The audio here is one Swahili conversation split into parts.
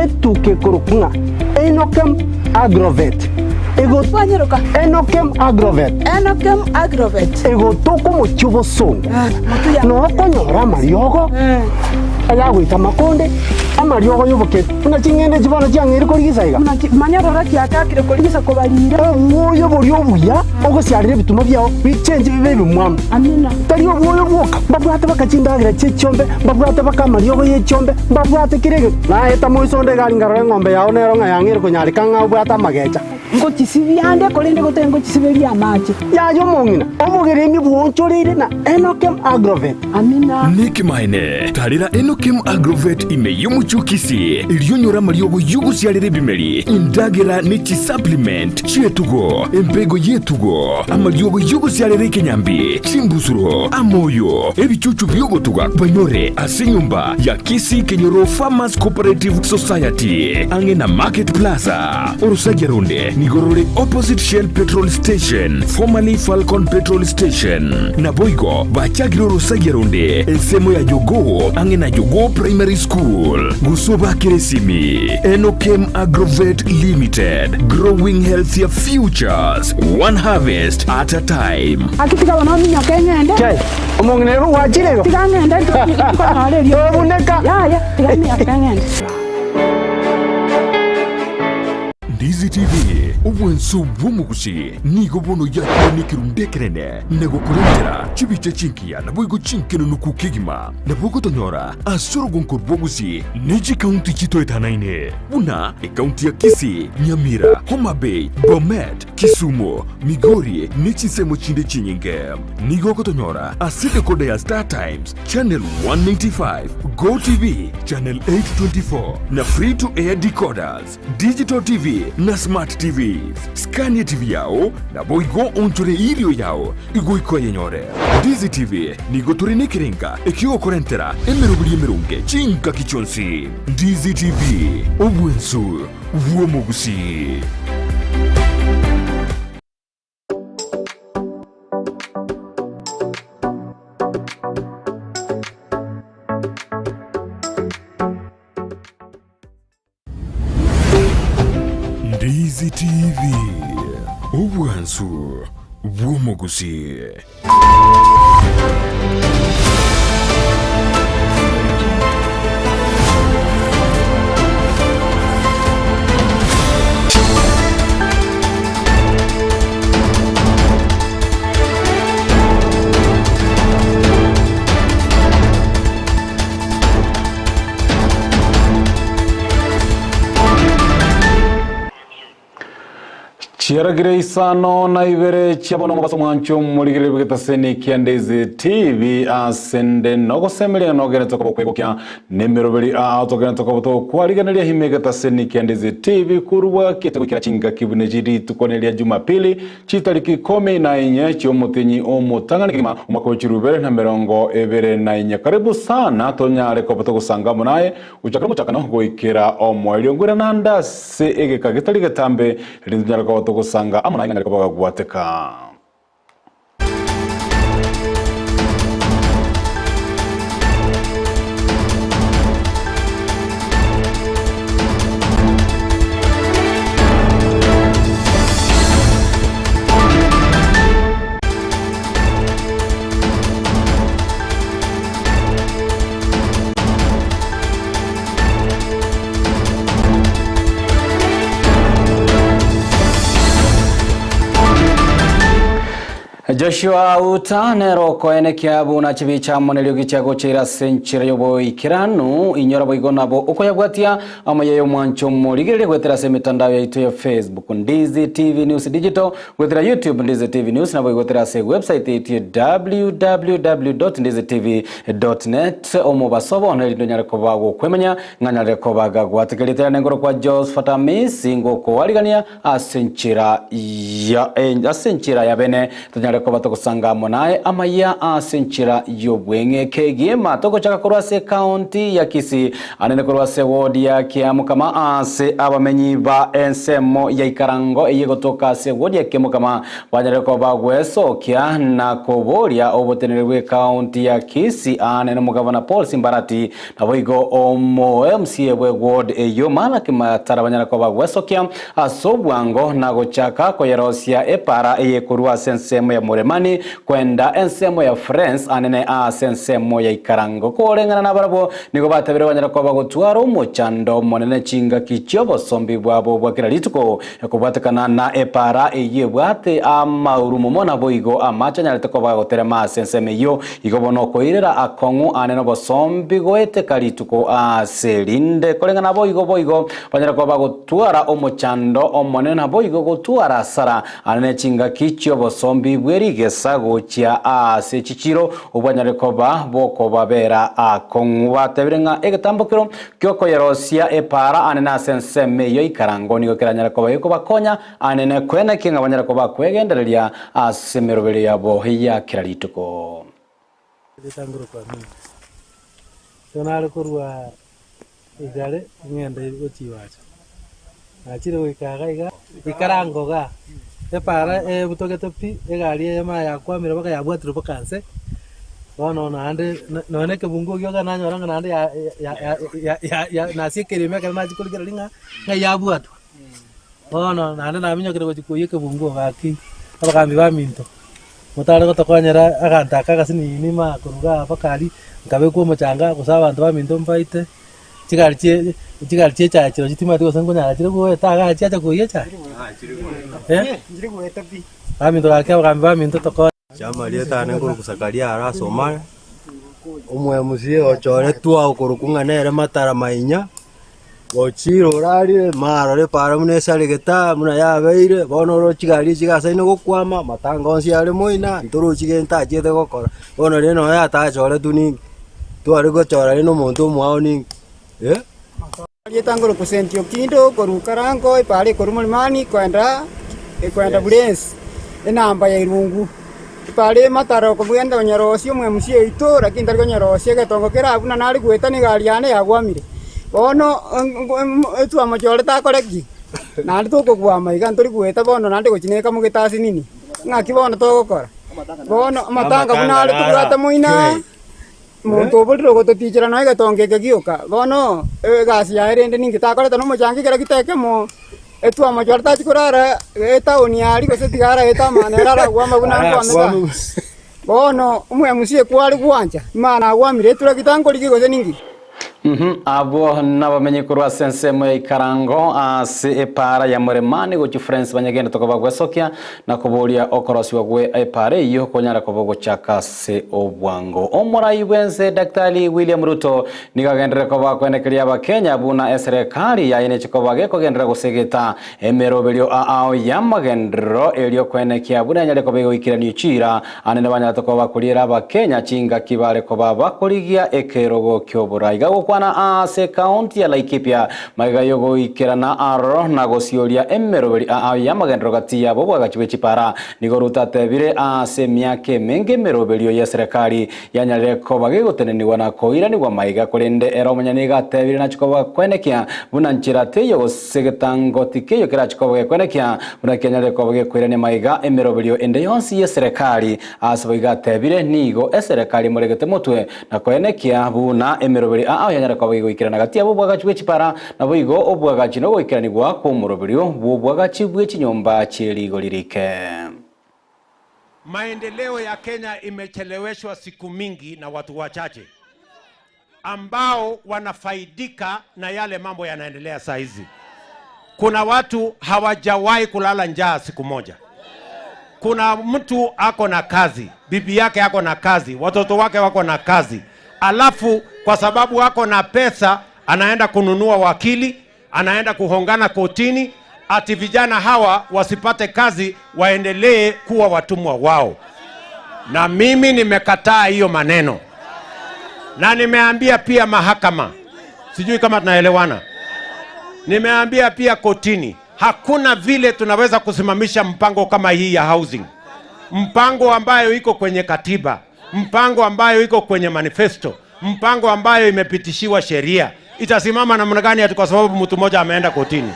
etuke kurukunga enokem agrovet ego Wanyeruka. enokem agrovet ego toko mochubo song no konyora mariogo aya gwita makonde amariogo yoboke una chingende chibona chiangiri korigisa Manyarora kiakakire korigisa kobarira. Oyo buri obuya ogosiarire bituma byao bichenje bibe bimwam. Amina. Tari obuyo bwoka babwate bakachindagira chichombe babwate bakamariogo yechombe babwate kirege na eta moisonde gari ngaro ng'ombe yao nero ngayangire kunyarika ngabwata magecha. Ngo chisibiande kolinde gotengo chisibeli amache. Ya yo mongina obugeremi bwonchorire na enokem agrovet. Amina. Niki maine tarira enokem agrovet ime yumuchukisi ilionyora mariogo yugusiarire bimeri indagira nichi supplement chietugo empego yetugo amariogo yugusiarire kenyambi chimbusuro amoyo ebichuchu byogotuga banyore asinyumba ya Kisii Kenyoro Farmers Cooperative Society angena Market Plaza Orusageronde Nigorore opposite Shell Petrol Station formerly Falcon Petrol Station Naboigo Bachagiro Orusageronde Ensemo ya Jogo angena Jogo Primary School Gusoba Kiresimi Enokem Agrovet Limited growing healthier futures one harvest at a time. Akitika wanami nyakengende. Chai omongneru wachirego. Tikangende tukanalerio. Obuneka. Ya tikani nyakengende. Ndizi TV obwensu bw'omugusi nigo bono yakonikirundekerene negokurengera chibiche chinkia naboigo chinkeno nukukigima nabogotonyora asorogonkor bwogusi neji kaunti chitoetanaine buna ekaunti ya Kisii, Nyamira, Homa Bay, Bomet, Kisumu, Migori nechinsemo chinde chinyinge nigo gotonyora aside kode ya Star Times channel 195 Go TV channel 824 na free to air decoders digital TV na smart TVs Scania TV yao na boigo onchore irio yao igoiko yenyore Ndizi TV nigo turine kirenga ekio korentera emerubuli emerunge chinka kichonsi Ndizi TV obwensu bw'omugusi. Ndizi TV obwensu bw'omugusi. Chiragire Isano na Ibere chiabono baso mwancho muligire bwetaseni Ndizi TV asende nogo semele nogere toko kwebokya nemero beli autogere toko to kwaliganelia himega taseni Ndizi TV kurwa kitegukira chinga kibunejiri tukonelia Jumapili chitariki 14 cyomutenyi omutangana umakochirubere na merongo ebere na inya karibu sana tonyare ko gusanga munaye uchakara muchakano goikera omwelyo ngura nanda se egeka gitali gatambe rinzara ko gusanga amana ngana ko bagwateka. Joshua utanero koene kiabu na chibicha monelio gichago chira senchira yobo ikiranu inyora boigo nabo ukoyabwatia amayeyo mwancho moligere gwetera se mitandao ya itu ya Facebook Ndizi TV News Digital gwetera YouTube Ndizi TV News na gwetera se website itu www.ndizitv.net omubasobo onelindo nyareko bago kwemenya nganyareko baga gwatekelitera nengoro kwa Josephat Amisi ngoko waligania asenchira ya bene tanyareko ko batogusanga monae Amayia asenchira yobwenge kegema togochaka korwase county ya Kisii anene korwase ward ya Kiamukama ase abamenyi ba ensemo ya ikarango yegotoka se ward ya Kiamukama banyare ko bagwesokia na koboria obotenerwe county ya Kisii anene mugavana Paul Simbarati naboigo omo MCA we ward eyo mala kimatara banyare ko bagwesokia asobwango na gochaka ko yerosia epara eyekurwa sensemo ya Muremani kwenda ensemo ya France anene sensemo ya ikarango korengana nabarabo nigo batabire banyara ko bagotwara umuchando monene chinga kichobo sombi bwabo bwakira lituko yakubatakana na epara eyebwate amauru mona boigo amachanyarete ko bagoterema senseme yo igobono koirera akongu anene bosombi goete kalituko selinde korengana boigo banyara ko bagotwara umuchando omonene boigo gotwara sara anene chinga kichobo sombi bwerigesa gochia ase chichiro ubanyare ko boko babera akongu batebirenga egetambukiro kyoko yerosia epara anene senseme yo ikarango nigo kiranyara ko bayiko bakonya anene kwena kinga banyara ko bakwegendereria asemerobere yabo ya kiralituko bitanguro kwa mimi tonale kurwa igale ngende gochiwacha achire wikaga ikarango ga epara butogeto pi egali ema yakwamira baka yabwatiro bakanse bono nande none ke bungo gyoga nanyoranga nande ya nasikirime kana nachikurikira linga ngayabwatwa bono nande naminyo kire gochikuye ke bungo gaki abakambi ba minto mutare gotokonyera agantaka gasini nima kuruga bakari ngabe ko muchanga gusaba abantu ba minto mbaite chigali cha chiro chitima tiko sango nyara chiro go taga cha kuye cha njiri go etapi aminto gake ba minto toko chama lieta nenguru kusakalia ara Somalia umwe musie ochore tua ukurukunga nere matara mainya gochiro rari marore para munesale geta muna yabeire bono ro chigali chigasaine gokwama matangonsi ari moina nturu chigenta chete gokora bono reno ya ta chore tuningi tuari gochora reno muntu mwao ningi Lietangolo kusentio kindo korukarango ipale korumani kwenda Bulensi enamba ya irungu ipale mataro kobwenda onyarosi omwe musie ito lakini ndari onyarosi getongo kera abuna nali gweta ni galiane yagwamire bono etu amachore ta koreki nandi toko gwama igantori gweta bono nandi gochineka mugitasi nini ngaki bono togokora bono matanga bunali tugata muina muntu obuliro gototichira naye gatongeke gioka bono gasi ya erende ningi takoreta no muchangi kera gitekemo etu amachore ta chikurara eta oniari gosetigara eta manera gwama buna kwameka bono umwe musie kwali gwanja imana gwamire etura gitangori gigose ningi abo nabamenye kurwa sensemo ya ikarango ase epara ya Muremani gochi France banyagenda tokobagwesokia na kuboria okorosi wagwe epara iyo konyara kobogo chaka se obwango omorai wenze Daktari William Ruto nigagendere koba kwenekeria abakenya buna serikali ya ine chikobage kogendera gusegeta emerobelio ao yamagendero elio kwenekia buna nyale kobego ikirani chira anene banyara tokoba kulira abakenya chinga kibale koba bakoligia ekerogo kyoboraiga kwana ase county ya Laikipia magayogo ikerana aro na gocioria emeroberi ya magendero gati ya bobo gachiwe chipara nigoruta tebire ase miake menge meroberio ya serikali yanyare ko bagegoteneniwa na koira ni gwa maiga kurende eromanya gatebire na chikoba kwenekia buna nchira teyo gosegetango tikeyo kira chikoba kwenekia buna kenyare ko bagekwira ni maiga emeroberio ende yonsi ya serikali ase bagatebire nigo serikali muregete mutwe na kwenekia buna emeroberi yanyara kwa goikirana gati abo bwagachi bwechipara na boigo obwagachi no goikirani gwa ko muroberio bwagachi bwechinyomba cheligo lirike. Maendeleo ya Kenya imecheleweshwa siku mingi na watu wachache ambao wanafaidika na yale mambo yanaendelea saa hizi. Kuna watu hawajawahi kulala njaa siku moja. Kuna mtu ako na kazi, bibi yake ako na kazi, watoto wake wako na kazi. Alafu kwa sababu wako na pesa anaenda kununua wakili, anaenda kuhongana kotini ati vijana hawa wasipate kazi waendelee kuwa watumwa wao. Na mimi nimekataa hiyo maneno. Na nimeambia pia mahakama, sijui kama tunaelewana. Nimeambia pia kotini, hakuna vile tunaweza kusimamisha mpango kama hii ya housing. mpango ambayo iko kwenye katiba, mpango ambayo iko kwenye manifesto, mpango ambayo imepitishiwa sheria, itasimama namna gani ati kwa sababu mtu mmoja ameenda kotini?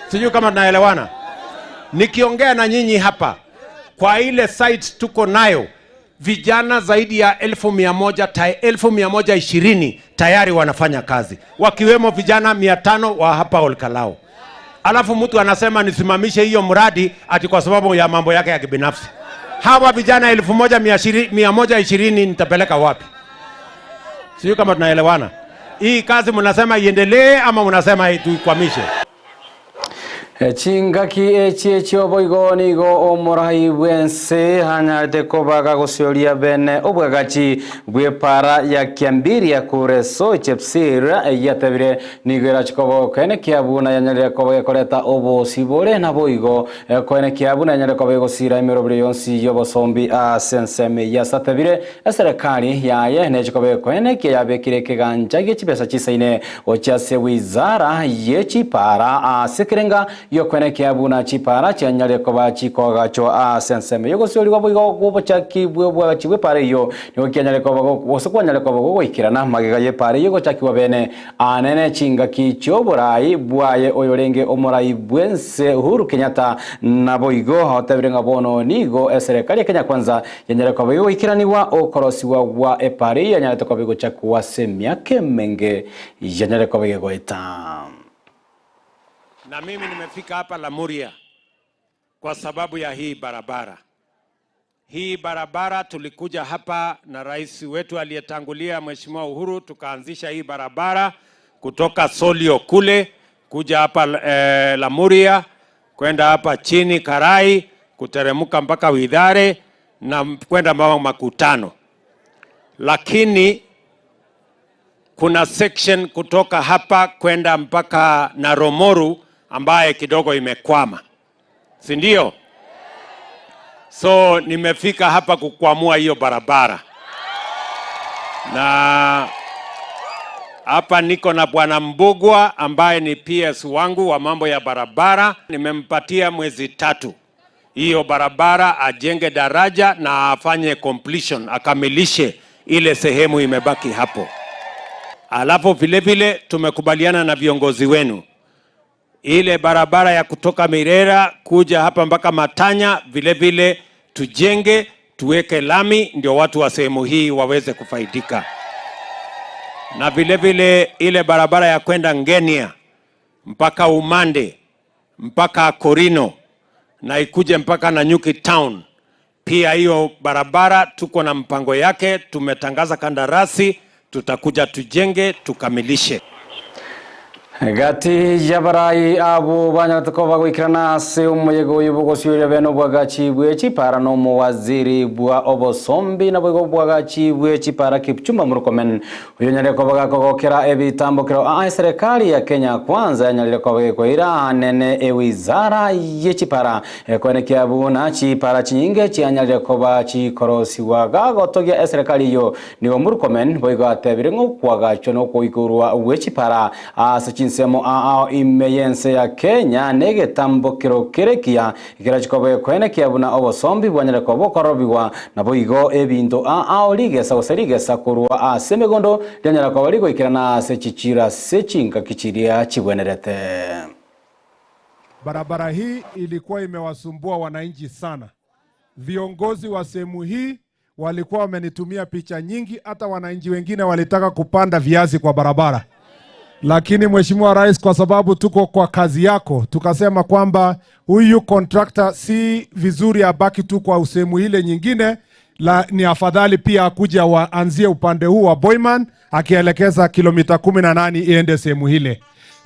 Sijui kama tunaelewana. Nikiongea na nyinyi hapa, kwa ile sites tuko nayo, vijana zaidi ya 1,120 tayari wanafanya kazi, wakiwemo vijana 500 wa hapa Olkalao. Alafu mtu anasema nisimamishe hiyo mradi ati kwa sababu ya mambo yake ya kibinafsi. Hawa vijana 1,120 nitapeleka wapi? Sijui kama tunaelewana. Hii kazi mnasema iendelee ama mnasema tuikwamishe? Chingaki echiechio boigoni go omorai bwense hanyarte kobaga gosioria bene obwagachi bwepara ya kiambiria kureso chepsira yatebire nigera chikobo kene kiabuna yanyare kobo koreta obo sibore na boigo kene kiabuna yanyare kobo gosira imerobire yonsi yobo sombi a senseme yasatebire serikali yaye ne chikobo kene kiabekire kiganja gechibesa chisaine ochase wizara yechipara a sekerenga yokwene kiabuna chipara chanyale koba chikoga cho a senseme yogo sioli gobo gobo chakibwe bwa chibwe pare yo nigo kyanyale koba gosokwanyale koba gogo ikirana magega ye pare yogo chakiwa bene anene chinga kicho borai bwaye oyorenge omorai bwense Uhuru Kenyatta nabo igo hotebirenga bono nigo serikali ya Kenya kwanza yanyale koba yogo ikiraniwa okorosiwa wa epare yanyale koba gogo chakuwa semya kemenge yanyale koba gogo etam. Na mimi nimefika hapa Lamuria kwa sababu ya hii barabara. Hii barabara tulikuja hapa na rais wetu aliyetangulia Mheshimiwa Uhuru, tukaanzisha hii barabara kutoka Solio kule kuja hapa Lamuria kwenda hapa chini Karai kuteremuka mpaka Widhare na kwenda mpaka Makutano. Lakini kuna section kutoka hapa kwenda mpaka Naromoru ambaye kidogo imekwama, si ndio? So nimefika hapa kukwamua hiyo barabara, na hapa niko na Bwana Mbugwa ambaye ni PS wangu wa mambo ya barabara. Nimempatia mwezi 3 hiyo barabara ajenge daraja na afanye completion, akamilishe ile sehemu imebaki hapo. Alafu vile vile tumekubaliana na viongozi wenu ile barabara ya kutoka Mirera kuja hapa mpaka Matanya vile vile tujenge, tuweke lami ndio watu wa sehemu hii waweze kufaidika. Na vile vile ile barabara ya kwenda Ngenia mpaka Umande mpaka Korino na ikuje mpaka Nanyuki town. Pia hiyo barabara tuko na mpango yake, tumetangaza kandarasi, tutakuja tujenge tukamilishe. Gati jabarai abu banyatako bagwikirana se umuyego yubugo siyo beno bwagachi bwechi para no muwaziri bwa obosombi na bwego bwagachi bwechi para Kipchumba Murkomen uyonyare ko bagakokera ebitambokero serikali ya Kenya kwanza yanyare ko bagwira nene ewizara yechi para kwene kiabuna chi para chinge chianyare ko bachi korosi waga gotogia serikali yo nigo Murkomen bwego atebirengo kwagacho no koikurwa wechi para Chinsa imeyense ya Kenya nege tambokero kerekia ikirachikobe kwene kiabuna obosombi bwanyere ko bokorobiwa nabo igo ebintu ligesa oserigesa kurwa semegondo lyanyera ko baligo ikirana sechichira sechinga kichiria chibwenerete. Barabara hii ilikuwa imewasumbua wananchi sana. Viongozi wa sehemu hii walikuwa wamenitumia picha nyingi, hata wananchi wengine walitaka kupanda viazi kwa barabara. Lakini Mheshimiwa Rais, kwa sababu tuko kwa kazi yako, tukasema kwamba huyu contractor si vizuri abaki tu kwa sehemu ile nyingine, ni afadhali pia akuja waanzie upande huu wa Boyman akielekeza kilomita 18 iende sehemu ile.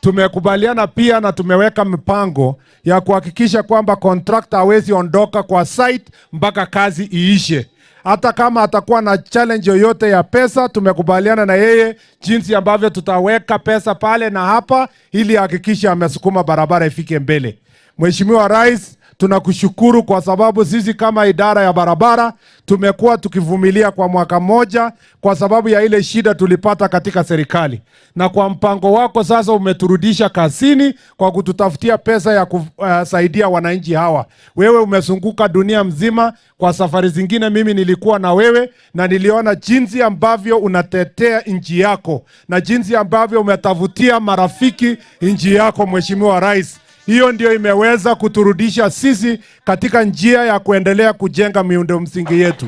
Tumekubaliana pia na tumeweka mpango ya kuhakikisha kwamba contractor hawezi ondoka kwa site mpaka kazi iishe. Hata kama atakuwa na challenge yoyote ya pesa, tumekubaliana na yeye jinsi ambavyo tutaweka pesa pale na hapa ili hakikisha amesukuma barabara ifike mbele. Mheshimiwa Rais, tunakushukuru kwa sababu sisi kama idara ya barabara tumekuwa tukivumilia kwa mwaka mmoja kwa sababu ya ile shida tulipata katika serikali, na kwa mpango wako sasa umeturudisha kazini kwa kututafutia pesa ya kusaidia wananchi hawa. Wewe umezunguka dunia mzima, kwa safari zingine mimi nilikuwa na wewe na niliona jinsi ambavyo unatetea nchi yako na jinsi ambavyo umetafutia marafiki nchi yako, Mheshimiwa Rais. Hiyo ndio imeweza kuturudisha sisi katika njia ya kuendelea kujenga miundo msingi yetu.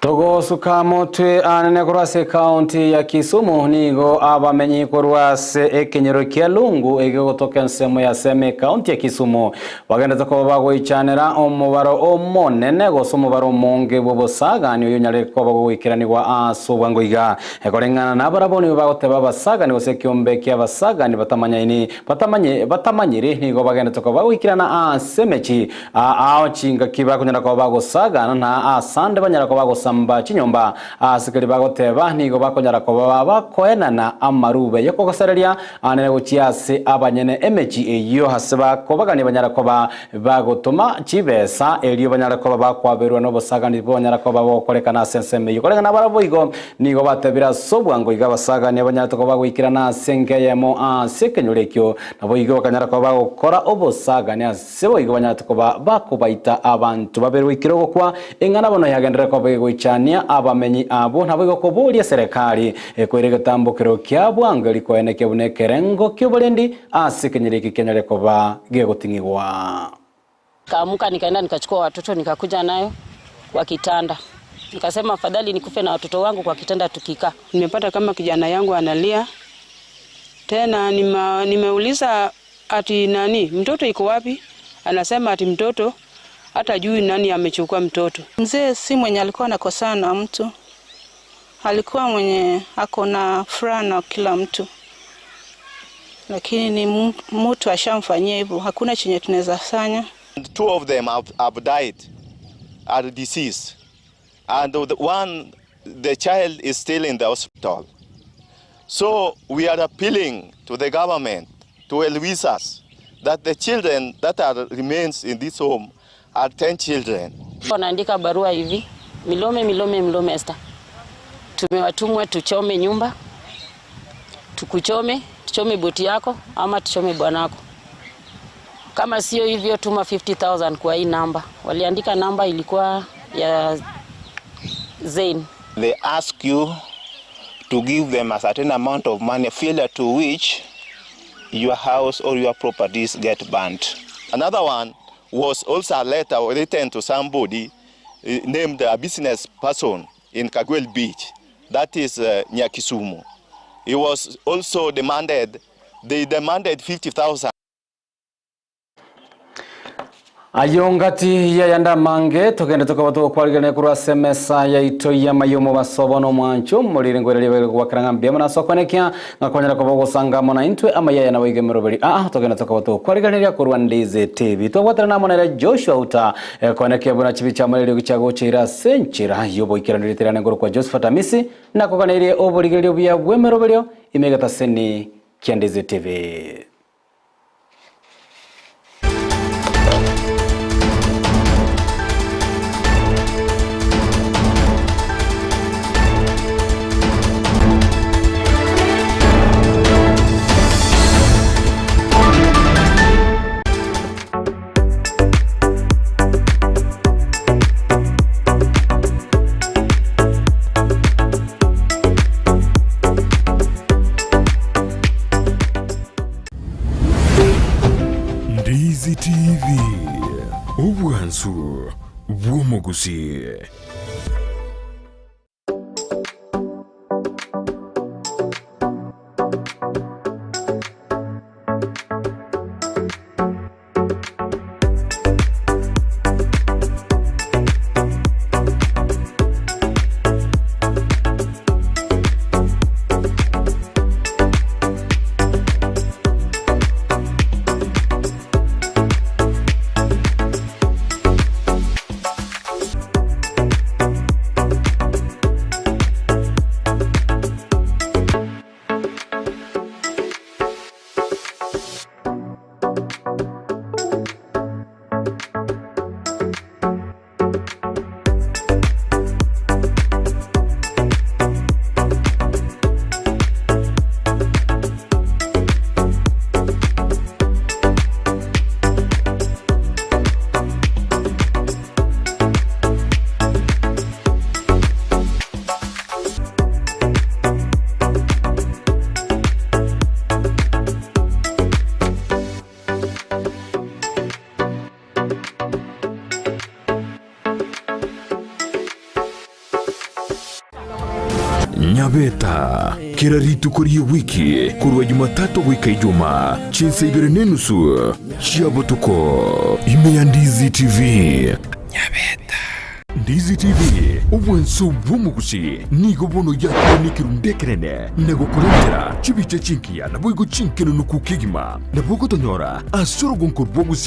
Togo sukamotwe anene kurase county ya Kisumu nigo abamenyi kurwase ekenyero kia lungu egotoka nsemo ya seme county ya Kisumu bagenda ko bagoichanira omubaro omonene gosomubaro monge bobosaga ni yonyare ko bagoikiranirwa asobwangoiga ekorengana nabaraboni bagoteba basaga ni gosekiombe kia basaga ni batamanyire nigo bagenda ko bagoikirana asemechi aochinga kiba kunyara ko bagosaga na asande banyara ko bagosamba chinyomba asikali bagoteba nigo bakonyara ko baba koenana amarube yoko gosereria anene gochiase abanyene emechi eyo haseba ko bagani banyara ko bagotoma chibesa elio banyara ko bakwaberwa no bosaga ni bonyara ko bakorekana senseme yokorekana baraboigo nigo batebira sobwango igabasaga ne banyara ko bagoikirana sengeyemo sekenyorekyo naboigo kanyara ko bagokora obosaga ne sebo igo banyara ko bakubaita abantu baberwa ikirogo kwa engana bono yagendera ko chania abamenyi abo nabo koburia serikali kwirega tambukiro kya bwangari ko eneke bunekerengo ky'uburendi asikenyereki kenyere ko ba gegotingirwa. Kaamuka nikaenda nikachukua watoto nikakuja nayo kwa kitanda. Nikasema afadhali nikufe na watoto wangu kwa kitanda tukikaa. Nimepata kama kijana yangu analia. Tena nimeuliza ati nani mtoto iko wapi? Anasema ati mtoto hata juu nani amechukua mtoto. Mzee si mwenye alikuwa anakosana na mtu. Alikuwa mwenye ako na furaha na kila mtu. Lakini ni mtu ashamfanyia hivyo. Hakuna chenye tunaweza fanya. Two of them have died, are deceased. And the child is still in the hospital. So we are appealing to the government to help us that the children that remains in this home are 10 children. Wanaandika barua hivi, milome Esther. Tumewatumwa tuchome nyumba, tuchome boti yako ama tuchome bwanako. Kama sio hivyo tuma 50,000 kwa hii namba. Waliandika namba ilikuwa ya Zain. They ask you to give them a certain amount of money, failure to which your house or your properties get burnt. Another one was also a letter written to somebody named a business person in Kagwel Beach, that is near Kisumu. He was also demanded 50,000. Ayongati ya yanda mange tokende tokabato kwalgene kurase mesa ya itoya mayomo basobono mwancho mulire ngwerere gwakaranga mbiyama na sokwanekya ngakonyera ko bogosanga mona intwe Amayia na wigemero bali tokende tokabato kwalgene ya kurwa Ndizi TV tobwatana na mona Josephat kwanekya buna chibicha mulire gichago chira senchira yobo ikirandiriterane ngoro kwa Josephat Amisi na kokanire obuligere bya bwemero bali imegata seni kya Ndizi TV. Ndizi TV, ubwansu bw'umugusi. Nyabeta kira ritu korie wiki kurwa Jumatatu wika Ijumaa Chinsa Ibere nenusu chiabotuko ime ya Ndizi TV. Nyabeta Ndizi TV ubwensu bw'umugusi nigo bono yakyo nikirundekerene nego kurengera chibice chinkia na boigo chinkeno nukukigima na bogo tonyora asoro gonkor bwogusi